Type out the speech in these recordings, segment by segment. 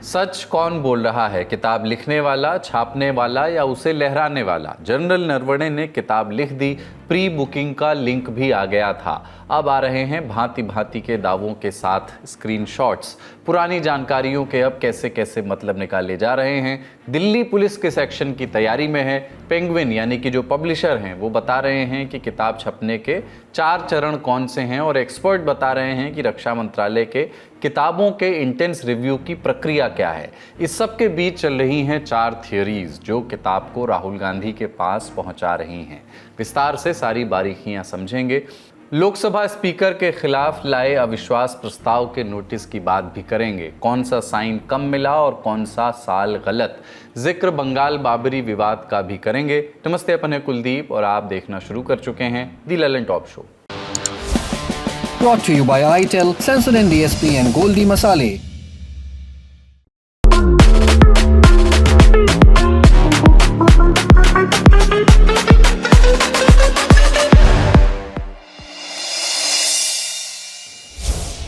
सच कौन बोल रहा है, किताब लिखने वाला, छापने वाला या उसे लहराने वाला? जनरल नरवणे ने किताब लिख दी, प्री बुकिंग का लिंक भी आ गया था। अब आ रहे हैं भांति भांति के दावों के साथ स्क्रीनशॉट्स। पुरानी जानकारियों के अब कैसे कैसे मतलब निकाले जा रहे हैं। दिल्ली पुलिस के सेक्शन की तैयारी में है। पेंगुइन यानी कि जो पब्लिशर हैं वो बता रहे हैं कि किताब छपने के 4 चरण कौन से हैं, और एक्सपर्ट बता रहे हैं कि रक्षा मंत्रालय के किताबों के इंटेंस रिव्यू की प्रक्रिया क्या है। इस सब के बीच चल रही हैं 4 थियोरीज जो किताब को राहुल गांधी के पास पहुंचा रही हैं। विस्तार से सारी बारीकियां समझेंगे। लोकसभा स्पीकर के खिलाफ लाए अविश्वास प्रस्ताव के नोटिस की बात भी करेंगे। कौन सा साइन कम मिला और कौन सा साल गलत। जिक्र बंगाल बाबरी विवाद का भी करेंगे। नमस्ते, अपन है कुलदीप और आप देखना शुरू कर चुके हैं the Lallantop show. Brought to you by ITEL, Sensodyne DSP and Goldi Masale.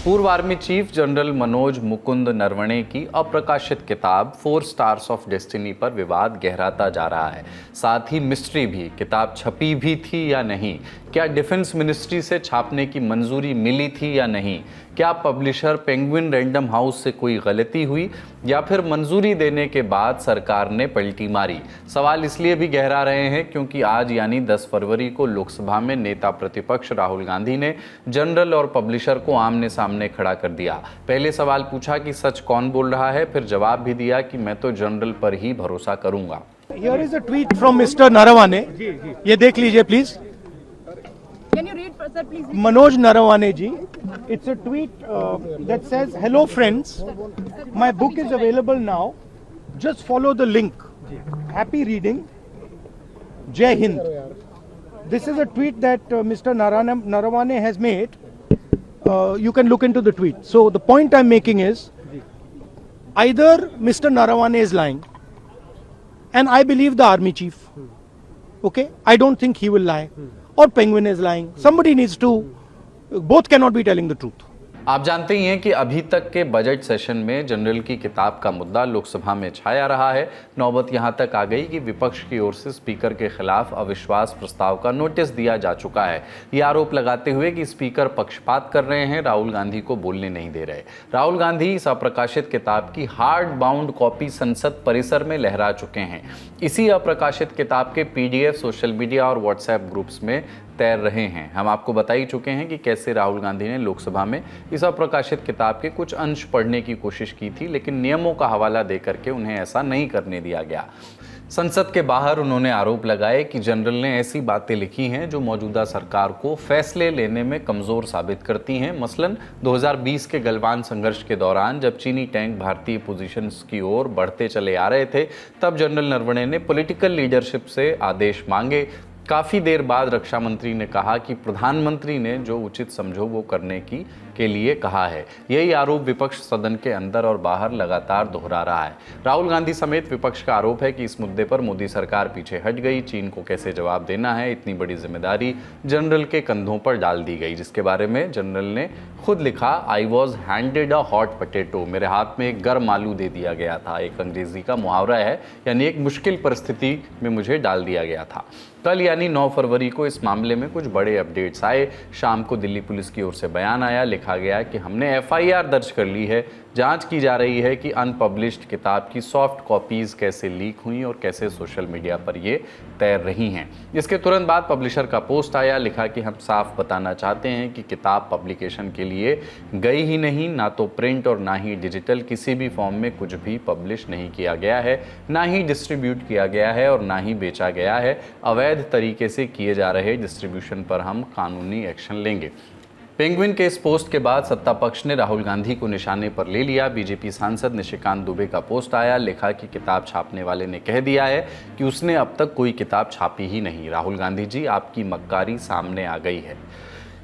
पूर्व army chief general Manoj Mukund Naravane की अप्रकाशित किताब 4 स्टार्स ऑफ डेस्टिनी पर विवाद गहराता जा रहा है। साथ ही मिस्ट्री भी, किताब छपी भी थी या नहीं, क्या डिफेंस मिनिस्ट्री से छापने की मंजूरी मिली थी या नहीं, क्या पब्लिशर पेंगुइन रैंडम हाउस से कोई गलती हुई या फिर मंजूरी देने के बाद सरकार ने पलटी मारी। सवाल इसलिए भी गहरा रहे हैं क्योंकि आज यानी 10 फरवरी को लोकसभा में नेता प्रतिपक्ष राहुल गांधी ने जनरल और पब्लिशर को आमने सामने खड़ा कर दिया। पहले सवाल पूछा कि सच कौन बोल रहा है, फिर जवाब भी दिया कि मैं तो जनरल पर ही भरोसा करूंगा। Here is a tweet from Mr. Narawane. ये देख लीजिए please. Can you read, sir, please? Manoj Narawane ji. It's a tweet that says, "Hello friends, my book is available now. Just follow the link. Happy reading. Jai Hind." This is a tweet that Mr. Narawane has made. You can look into the tweet. So the point I'm making is, either Mr. Narawane is lying, and I believe the army chief. Okay, I don't think he will lie, or Penguin is lying. Somebody needs to. Both cannot be telling the truth. आप जानते ही हैं कि अभी तक के budget session में general की किताब का मुद्दा लोकसभा में छाया रहा है। नौबत यहां तक आ गई कि विपक्ष की ओर से स्पीकर के खिलाफ अविश्वास प्रस्ताव का नोटिस दिया जा चुका है, ये आरोप लगाते हुए कि स्पीकर पक्षपात कर रहे हैं, राहुल गांधी को बोलने नहीं दे रहे। राहुल गांधी इस अप्रकाशित किताब की हार्ड बाउंड कॉपी संसद परिसर में लहरा चुके हैं। इसी अप्रकाशित किताब के PDF सोशल मीडिया और व्हाट्सएप ग्रुप्स में तैर रहे हैं। हम आपको बता ही चुके हैं कि कैसे राहुल गांधी ने लोकसभा में इस अप्रकाशित किताब के कुछ अंश पढ़ने की कोशिश की थी, लेकिन नियमों का हवाला देकर के उन्हें ऐसा नहीं करने दिया गया। संसद के बाहर उन्होंने आरोप लगाए कि जनरल ने ऐसी बातें लिखी हैं जो मौजूदा सरकार को फैसले लेने में कमज़ोर साबित करती हैं। मसलन 2020 के गलवान संघर्ष के दौरान जब चीनी टैंक भारतीय पोजीशंस की ओर बढ़ते चले आ रहे थे, तब जनरल नरवणे ने पॉलिटिकल लीडरशिप से आदेश मांगे। काफ़ी देर बाद रक्षा मंत्री ने कहा कि प्रधानमंत्री ने जो उचित समझो वो करने के लिए कहा है। यही आरोप विपक्ष सदन के अंदर और बाहर लगातार दोहरा रहा है। राहुल गांधी समेत विपक्ष का आरोप है कि इस मुद्दे पर मोदी सरकार पीछे हट गई। चीन को कैसे जवाब देना है, इतनी बड़ी जिम्मेदारी जनरल के कंधों पर डाल दी गई, जिसके बारे में जनरल ने खुद लिखा, I was handed a hot potato, मेरे हाथ में एक गर्म आलू दे दिया गया था। एक अंग्रेजी का मुहावरा है, यानी एक मुश्किल परिस्थिति में मुझे डाल दिया गया था। कल यानी 9 फरवरी को इस मामले में कुछ बड़े अपडेट्स आए। शाम को दिल्ली पुलिस की ओर से बयान आया, लिखा गया कि हमने FIR दर्ज कर ली है, जांच की जा रही है कि अनपब्लिश्ड किताब की सॉफ्ट कॉपीज़ कैसे लीक हुई और कैसे सोशल मीडिया पर ये तैर रही हैं। इसके तुरंत बाद पब्लिशर का पोस्ट आया, लिखा कि हम साफ बताना चाहते हैं कि किताब पब्लिकेशन के लिए गई ही नहीं, ना तो प्रिंट और ना ही डिजिटल, किसी भी फॉर्म में कुछ भी पब्लिश नहीं किया गया है, ना ही डिस्ट्रीब्यूट किया गया है और ना ही बेचा गया है। अवैध तरीके से किए जा रहे डिस्ट्रीब्यूशन पर हम कानूनी एक्शन लेंगे। पेंगुइन के इस पोस्ट के बाद सत्ता पक्ष ने राहुल गांधी को निशाने पर ले लिया। बीजेपी सांसद निशिकांत दुबे का पोस्ट आया, लिखा कि किताब छापने वाले ने कह दिया है कि उसने अब तक कोई किताब छापी ही नहीं। राहुल गांधी जी, आपकी मक्कारी सामने आ गई है।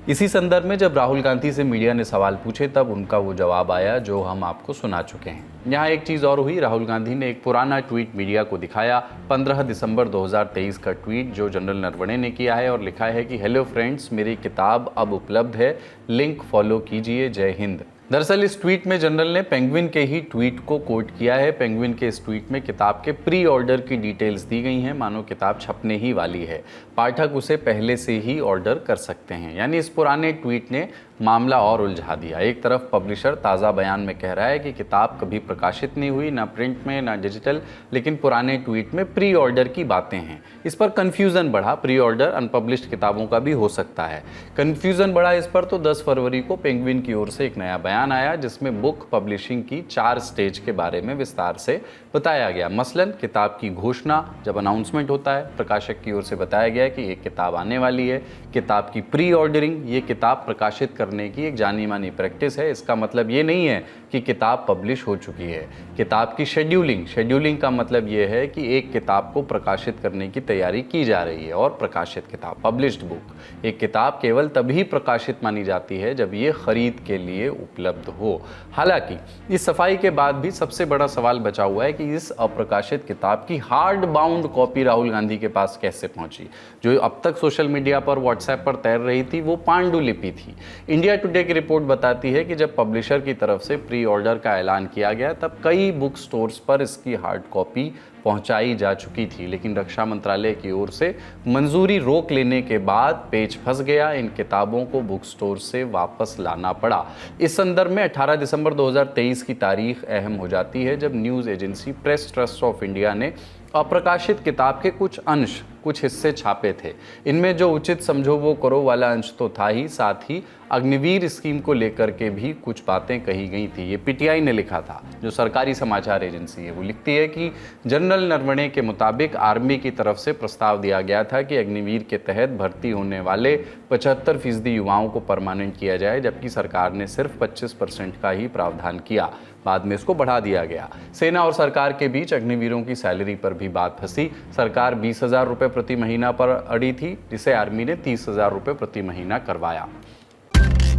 इसी संदर्भ में जब राहुल गांधी से मीडिया ने सवाल पूछे, तब उनका वो जवाब आया जो हम आपको सुना चुके हैं। यहाँ एक चीज़ और हुई, राहुल गांधी ने एक पुराना ट्वीट मीडिया को दिखाया, 15 दिसंबर 2023 का ट्वीट जो जनरल नरवणे ने किया है, और लिखा है कि हेलो फ्रेंड्स, मेरी किताब अब उपलब्ध है, लिंक फॉलो कीजिए, जय हिंद। दरअसल इस ट्वीट में जनरल ने पेंगुइन के ही ट्वीट को कोट किया है। पेंगुइन के इस ट्वीट में किताब के प्री ऑर्डर की डिटेल्स दी गई हैं, मानो किताब छपने ही वाली है, पाठक उसे पहले से ही ऑर्डर कर सकते हैं। यानी इस पुराने ट्वीट ने मामला और उलझा दिया। एक तरफ पब्लिशर ताज़ा बयान में कह रहा है कि किताब कभी प्रकाशित नहीं हुई, ना प्रिंट में ना डिजिटल, लेकिन पुराने ट्वीट में प्री ऑर्डर की बातें हैं। इस पर कन्फ्यूज़न बढ़ा। प्री ऑर्डर अनपब्लिश्ड किताबों का भी हो सकता है। कन्फ्यूज़न बढ़ा इस पर तो 10 फरवरी को पेंगुइन की ओर से एक नया बयान आया, जिसमें बुक पब्लिशिंग की 4 स्टेज के बारे में विस्तार से बताया गया। मसलन किताब की घोषणा, जब अनाउंसमेंट होता है, प्रकाशक की ओर से बताया गया कि एक किताब आने वाली है। किताब की प्री ऑर्डरिंग, ये किताब प्रकाशित करने की एक जानी मानी प्रैक्टिस है। इसका मतलब ये नहीं है कि किताब पब्लिश हो चुकी है। किताब की शेड्यूलिंग का मतलब ये है कि एक किताब को प्रकाशित करने की तैयारी की जा रही है। और प्रकाशित किताब, पब्लिश्ड बुक, एक किताब केवल तभी प्रकाशित मानी जाती है जब ये खरीद के लिए उपलब्ध हो। हालांकि इस सफाई के बाद भी सबसे बड़ा सवाल बचा हुआ है कि इस अप्रकाशित किताब की hard bound copy Rahul Gandhi के पास कैसे पहुंची। जो अब तक सोशल मीडिया पर, व्हाट्सएप पर तैर रही थी, वो पांडुलिपि थी। इंडिया टुडे की रिपोर्ट बताती है कि जब पब्लिशर की तरफ से प्री ऑर्डर का ऐलान किया गया, तब कई बुक स्टोर्स पर इसकी हार्ड कॉपी पहुंचाई जा चुकी थी, लेकिन रक्षा मंत्रालय की ओर से मंजूरी रोक लेने के बाद पेच फंस गया। इन किताबों को बुक स्टोर से वापस लाना पड़ा। इस संदर्भ में 18 दिसंबर 2023 की तारीख अहम हो जाती है, जब news agency press trust of India ने अप्रकाशित किताब के कुछ अंश, कुछ हिस्से छापे थे। इनमें जो उचित समझो वो करो वाला अंश तो था ही, साथ ही अग्निवीर स्कीम को लेकर के भी कुछ बातें कही गई थी। ये पीटीआई ने लिखा था, जो सरकारी समाचार एजेंसी है। वो लिखती है कि जनरल नरवणे के मुताबिक आर्मी की तरफ से प्रस्ताव दिया गया था कि अग्निवीर के तहत भर्ती होने वाले 75% युवाओं को परमानेंट किया जाए, जबकि सरकार ने सिर्फ 25% का ही प्रावधान किया। बाद में इसको बढ़ा दिया गया। सेना और सरकार के बीच अग्निवीरों की सैलरी पर भी बात फंसी। सरकार 20,000 रुपये प्रति महीना पर अड़ी थी, जिसे आर्मी ने 30,000 रुपये प्रति महीना करवाया।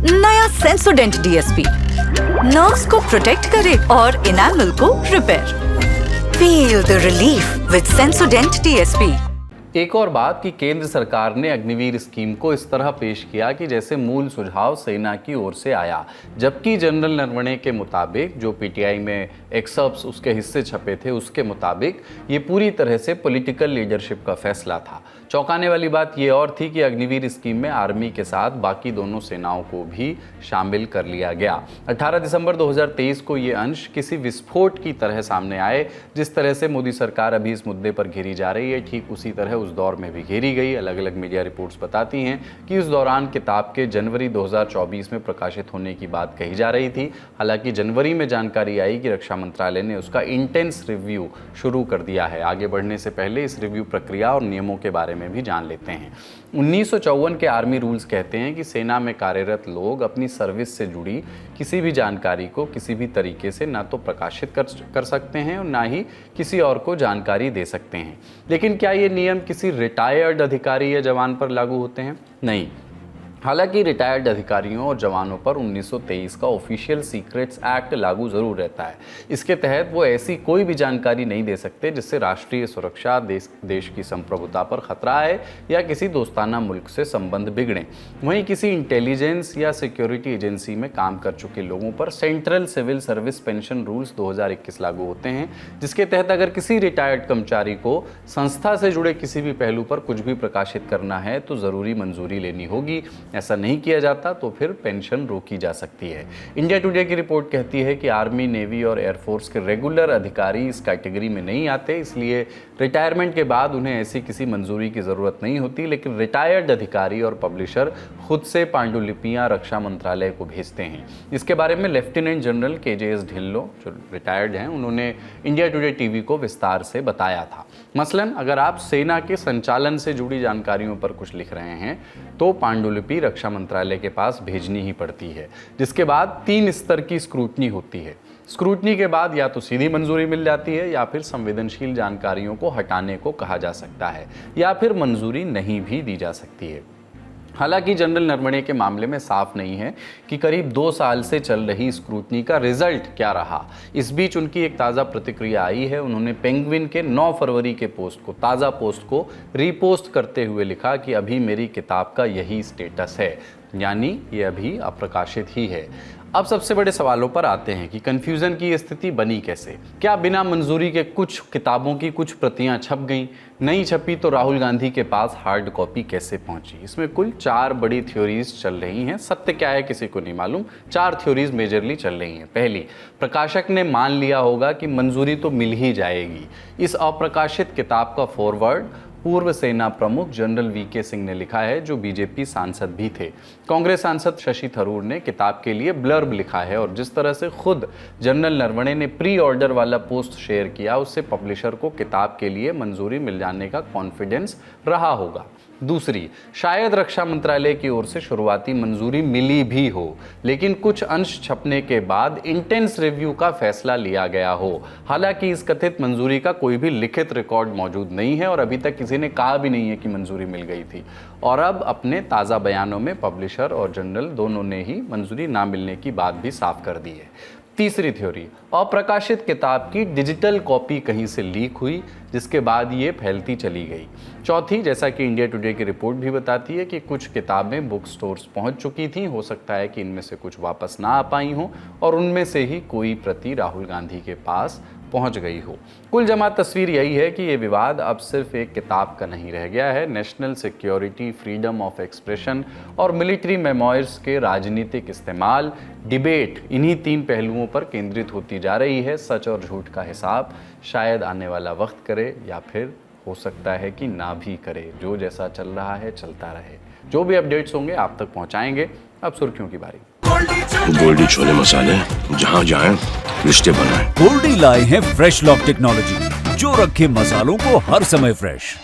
नया सेंसोडेंट डीएसपी नर्व्स को प्रोटेक्ट करे और एनामल को repair. Feel the relief with सेंसोडेंट DSP. एक और बात कि केंद्र सरकार ने अग्निवीर स्कीम को इस तरह पेश किया कि जैसे मूल सुझाव सेना की ओर से आया, जबकि जनरल नरवणे के मुताबिक, जो पीटीआई में एक्सर्प्ट्स उसके हिस्से छपे थे, उसके मुताबिक ये पूरी तरह से पॉलिटिकल लीडरशिप का फैसला था। चौंकाने वाली बात यह और थी कि अग्निवीर स्कीम में आर्मी के साथ बाकी दोनों सेनाओं को भी शामिल कर लिया गया। 18 दिसंबर 2023 को ये अंश किसी विस्फोट की तरह सामने आए। जिस तरह से मोदी सरकार अभी इस मुद्दे पर घेरी जा रही है, ठीक उसी तरह उस दौर में भी घेरी गई। अलग अलग मीडिया रिपोर्ट्स बताती हैं कि उस दौरान किताब के जनवरी 2024 में प्रकाशित होने की बात कही जा रही थी। हालांकि जनवरी में जानकारी आई कि रक्षा मंत्रालय ने उसका इंटेंस रिव्यू शुरू कर दिया है। आगे बढ़ने से पहले इस रिव्यू प्रक्रिया और नियमों के बारे में भी जान लेते हैं। 1954 के आर्मी रूल्स कहते हैं कि सेना में कार्यरत लोग अपनी सर्विस से जुड़ी किसी भी जानकारी को किसी भी तरीके से ना तो प्रकाशित कर सकते हैं और ना ही किसी और को जानकारी दे सकते हैं। लेकिन क्या ये नियम किसी रिटायर्ड अधिकारी या जवान पर लागू होते हैं? नहीं। हालांकि रिटायर्ड अधिकारियों और जवानों पर 1923 का ऑफिशियल सीक्रेट्स एक्ट लागू जरूर रहता है। इसके तहत वो ऐसी कोई भी जानकारी नहीं दे सकते जिससे राष्ट्रीय सुरक्षा, देश की संप्रभुता पर खतरा है या किसी दोस्ताना मुल्क से संबंध बिगड़े। वहीं किसी इंटेलिजेंस या सिक्योरिटी एजेंसी में काम कर चुके लोगों पर central civil service pension rules 2021 लागू होते हैं, जिसके तहत अगर किसी रिटायर्ड कर्मचारी को संस्था से जुड़े किसी भी पहलू पर कुछ भी प्रकाशित करना है तो ज़रूरी मंजूरी लेनी होगी। ऐसा नहीं किया जाता तो फिर पेंशन रोकी जा सकती है। इंडिया टुडे की रिपोर्ट कहती है कि आर्मी, नेवी और एयरफोर्स के रेगुलर अधिकारी इस कैटेगरी में नहीं आते, इसलिए रिटायरमेंट के बाद उन्हें ऐसी किसी मंजूरी की ज़रूरत नहीं होती। लेकिन रिटायर्ड अधिकारी और पब्लिशर खुद से पांडुलिपियाँ रक्षा मंत्रालय को भेजते हैं। इसके बारे में लेफ्टिनेंट जनरल KJS ढिल्लो, जो रिटायर्ड हैं, उन्होंने इंडिया टुडे टीवी को विस्तार से बताया था। मसलन अगर आप सेना के संचालन से जुड़ी जानकारियों पर कुछ लिख रहे हैं तो पांडुलिपि रक्षा मंत्रालय के पास भेजनी ही पड़ती है, जिसके बाद 3 स्तर की स्क्रूटनी होती है। स्क्रूटनी के बाद या तो सीधी मंजूरी मिल जाती है या फिर संवेदनशील जानकारियों को हटाने को कहा जा सकता है या फिर मंजूरी नहीं भी दी जा सकती है। हालांकि जनरल नरवणे के मामले में साफ नहीं है कि करीब 2 साल से चल रही स्क्रूटनी का रिजल्ट क्या रहा। इस बीच उनकी एक ताज़ा प्रतिक्रिया आई है। उन्होंने पेंगुइन के 9 फरवरी के ताज़ा पोस्ट को रीपोस्ट करते हुए लिखा कि अभी मेरी किताब का यही स्टेटस है, यानी ये अभी अप्रकाशित ही है। अब सबसे बड़े सवालों पर आते हैं कि कन्फ्यूज़न की स्थिति बनी कैसे। क्या बिना मंजूरी के कुछ किताबों की कुछ प्रतियां छप गईं, नहीं छपी तो राहुल गांधी के पास हार्ड कॉपी कैसे पहुंची? इसमें कुल 4 बड़ी थ्योरीज चल रही हैं। सत्य क्या है किसी को नहीं मालूम। 4 थ्योरीज मेजरली चल रही हैं। पहली, प्रकाशक ने मान लिया होगा कि मंजूरी तो मिल ही जाएगी। इस अप्रकाशित किताब का फॉरवर्ड पूर्व सेना प्रमुख जनरल वीके सिंह ने लिखा है, जो बीजेपी सांसद भी थे। कांग्रेस सांसद शशि थरूर ने किताब के लिए ब्लर्ब लिखा है और जिस तरह से खुद जनरल नरवणे ने प्री ऑर्डर वाला पोस्ट शेयर किया, उससे पब्लिशर को किताब के लिए मंजूरी मिल जाने का कॉन्फिडेंस रहा होगा। दूसरी, शायद रक्षा मंत्रालय की ओर से शुरुआती मंजूरी मिली भी हो, लेकिन कुछ अंश छपने के बाद इंटेंस रिव्यू का फैसला लिया गया हो। हालांकि इस कथित मंजूरी का कोई भी लिखित रिकॉर्ड मौजूद नहीं है और अभी तक किसी ने कहा भी नहीं है कि मंजूरी मिल गई थी। और अब अपने ताज़ा बयानों में पब्लिशर और जनरल दोनों ने ही मंजूरी ना मिलने की बात भी साफ कर दी है। तीसरी थ्योरी, अप्रकाशित किताब की डिजिटल कॉपी कहीं से लीक हुई, जिसके बाद ये फैलती चली गई। चौथी, जैसा कि इंडिया टुडे की रिपोर्ट भी बताती है कि कुछ किताबें बुक स्टोर्स पहुंच चुकी थीं। हो सकता है कि इनमें से कुछ वापस ना आ पाई हों और उनमें से ही कोई प्रति राहुल गांधी के पास पहुंच गई हो। कुल जमा तस्वीर यही है कि ये विवाद अब सिर्फ एक किताब का नहीं रह गया है। National security, freedom of expression और मिलिट्री मेमोयर्स के राजनीतिक इस्तेमाल, डिबेट, इन्हीं 3 पहलुओं पर केंद्रित होती जा रही है। सच और झूठ का हिसाब शायद आने वाला वक्त करे या फिर हो सकता है कि ना भी करे। जो जैसा चल रहा है चलता रहे। जो भी अपडेट्स होंगे आप तक पहुंचाएंगे। अब सुर्खियों की बारी। गोल्डी छोले मसाले, जहाँ जाएं रिश्ते बनाएं। गोल्डी लाए हैं फ्रेश लॉक टेक्नोलॉजी, जो रखे मसालों को हर समय फ्रेश।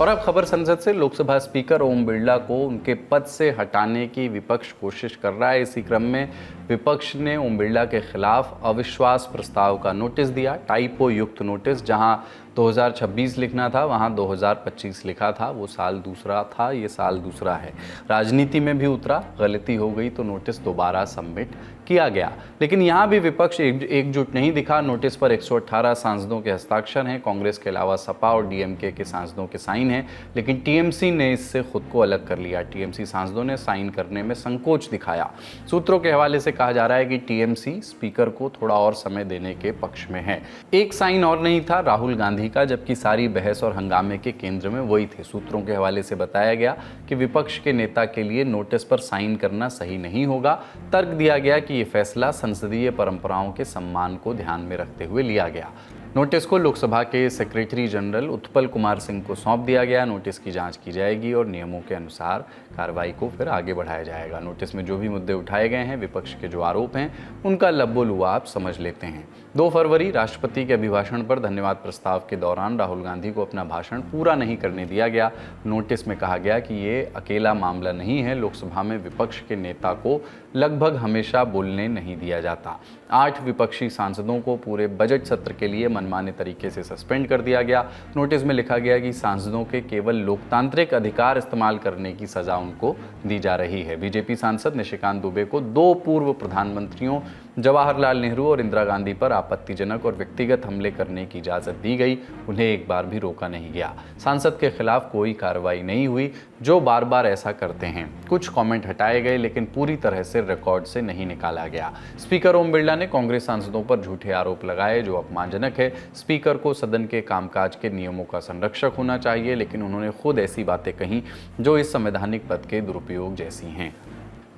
और अब खबर संसद से। लोकसभा स्पीकर ओम बिरला को उनके पद से हटाने की विपक्ष कोशिश कर रहा है। इसी क्रम में विपक्ष ने ओम बिरला के खिलाफ अविश्वास प्रस्ताव का नोटिस दिया। टाइपो युक्त नोटिस, जहां 2026 लिखना था वहां 2025 लिखा था। वो साल दूसरा था, ये साल दूसरा है। राजनीति में भी उतरा, गलती हो गई तो नोटिस दोबारा सबमिट किया गया। लेकिन यहाँ भी विपक्ष एकजुट नहीं दिखा। नोटिस पर 118 सांसदों के हस्ताक्षर हैं। कांग्रेस के अलावा सपा और डीएमके के सांसदों के साइन हैं, लेकिन टीएमसी ने इससे खुद को अलग कर लिया। टीएमसी सांसदों ने साइन करने में संकोच दिखाया। सूत्रों के हवाले से कहा जा रहा है कि टीएमसी स्पीकर को थोड़ा और समय देने के पक्ष में है। एक साइन और नहीं था राहुल गांधी का, जबकि सारी बहस और हंगामे के केंद्र में वही थे। सूत्रों के हवाले से बताया गया कि विपक्ष के नेता के लिए नोटिस पर साइन करना सही नहीं होगा। तर्क दिया गया कि ये फैसला संसदीय परंपराओं के सम्मान को ध्यान में रखते हुए लिया गया। नोटिस को लोकसभा के सेक्रेटरी जनरल उत्पल कुमार सिंह को सौंप दिया गया। नोटिस की जांच की जाएगी और नियमों के अनुसार कार्रवाई को फिर आगे बढ़ाया जाएगा। नोटिस में जो भी मुद्दे उठाए गए हैं, विपक्ष के जो आरोप हैं, उनका लब्बो-लुआब समझ लेते हैं। 2 फरवरी राष्ट्रपति के अभिभाषण पर धन्यवाद प्रस्ताव के दौरान राहुल गांधी को अपना भाषण पूरा नहीं करने दिया गया। नोटिस में कहा गया कि ये अकेला मामला नहीं है। लोकसभा में विपक्ष के नेता को लगभग हमेशा बोलने नहीं दिया जाता। 8 विपक्षी सांसदों को पूरे बजट सत्र के लिए मनमाने तरीके से सस्पेंड कर दिया गया। नोटिस में लिखा गया कि सांसदों के केवल लोकतांत्रिक अधिकार इस्तेमाल करने की सजा उनको दी जा रही है। बीजेपी सांसद निशिकांत दुबे को 2 पूर्व प्रधानमंत्रियों जवाहरलाल नेहरू और इंदिरा गांधी पर आपत्तिजनक और व्यक्तिगत हमले करने की इजाज़त दी गई। उन्हें एक बार भी रोका नहीं गया। सांसद के खिलाफ कोई कार्रवाई नहीं हुई, जो बार बार ऐसा करते हैं। कुछ कमेंट हटाए गए, लेकिन पूरी तरह से रिकॉर्ड से नहीं निकाला गया। स्पीकर ओम बिरला ने कांग्रेस सांसदों पर झूठे आरोप लगाए, जो अपमानजनक है। स्पीकर को सदन के कामकाज के नियमों का संरक्षक होना चाहिए, लेकिन उन्होंने खुद ऐसी बातें कहीं जो इस संवैधानिक पद के दुरुपयोग जैसी हैं।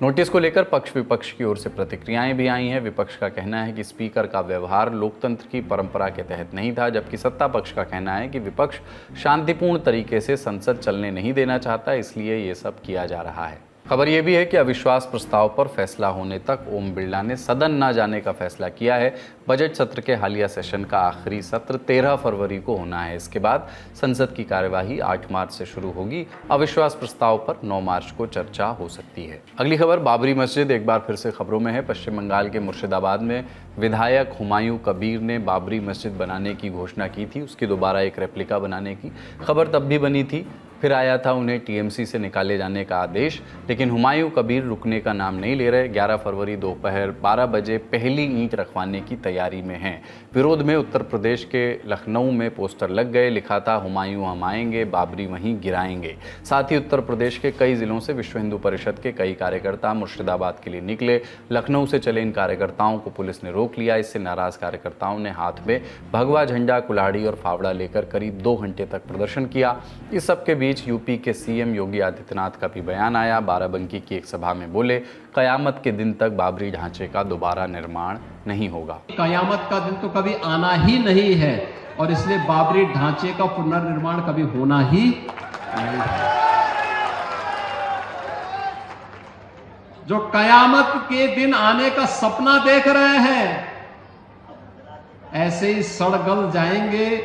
नोटिस को लेकर पक्ष विपक्ष की ओर से प्रतिक्रियाएं भी आई हैं। विपक्ष का कहना है कि स्पीकर का व्यवहार लोकतंत्र की परंपरा के तहत नहीं था, जबकि सत्ता पक्ष का कहना है कि विपक्ष शांतिपूर्ण तरीके से संसद चलने नहीं देना चाहता, इसलिए ये सब किया जा रहा है। खबर यह भी है कि अविश्वास प्रस्ताव पर फैसला होने तक ओम बिरला ने सदन न जाने का फैसला किया है। बजट सत्र के हालिया सेशन का आखिरी सत्र 13 फरवरी को होना है। इसके बाद संसद की कार्यवाही 8 मार्च से शुरू होगी। अविश्वास प्रस्ताव पर 9 मार्च को चर्चा हो सकती है। अगली खबर, बाबरी मस्जिद एक बार फिर से खबरों में है। पश्चिम बंगाल के मुर्शिदाबाद में विधायक हुमायूं कबीर ने बाबरी मस्जिद बनाने की घोषणा की थी, उसकी दोबारा एक रेप्लिका बनाने की। खबर तब भी बनी थी, फिर आया था उन्हें टीएमसी से निकाले जाने का आदेश, लेकिन हुमायूं कबीर रुकने का नाम नहीं ले रहे। 11 फरवरी दोपहर 12 बजे पहली ईंट रखवाने की तैयारी में हैं। विरोध में उत्तर प्रदेश के लखनऊ में पोस्टर लग गए, लिखा था हुमायूं हम आएंगे, बाबरी वहीं गिराएंगे। साथ ही उत्तर प्रदेश के कई जिलों से विश्व हिंदू परिषद के कई कार्यकर्ता मुर्शिदाबाद के लिए निकले। लखनऊ से चले इन कार्यकर्ताओं को पुलिस ने रोक लिया। इससे नाराज कार्यकर्ताओं ने हाथ में भगवा झंडा, कुल्हाड़ी और फावड़ा लेकर करीब 2 घंटे तक प्रदर्शन किया। इस सबके बीच यूपी के सीएम योगी आदित्यनाथ का भी बयान आया। बाराबंकी की एक सभा में बोले, कयामत के दिन तक बाबरी ढांचे का दोबारा निर्माण नहीं होगा। कयामत का दिन तो कभी आना ही नहीं है और इसलिए बाबरी ढांचे का पुनर्निर्माण कभी होना ही नहीं है। जो कयामत के दिन आने का सपना देख रहे हैं, ऐसे ही सड़ गल जाएंगे,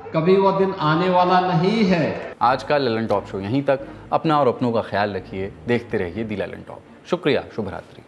कभी वो दिन आने वाला नहीं है। आज का ललन टॉप शो यहीं तक। अपना और अपनों का ख्याल रखिए, देखते रहिए दी ललन टॉप। शुक्रिया, शुभ रात्रि।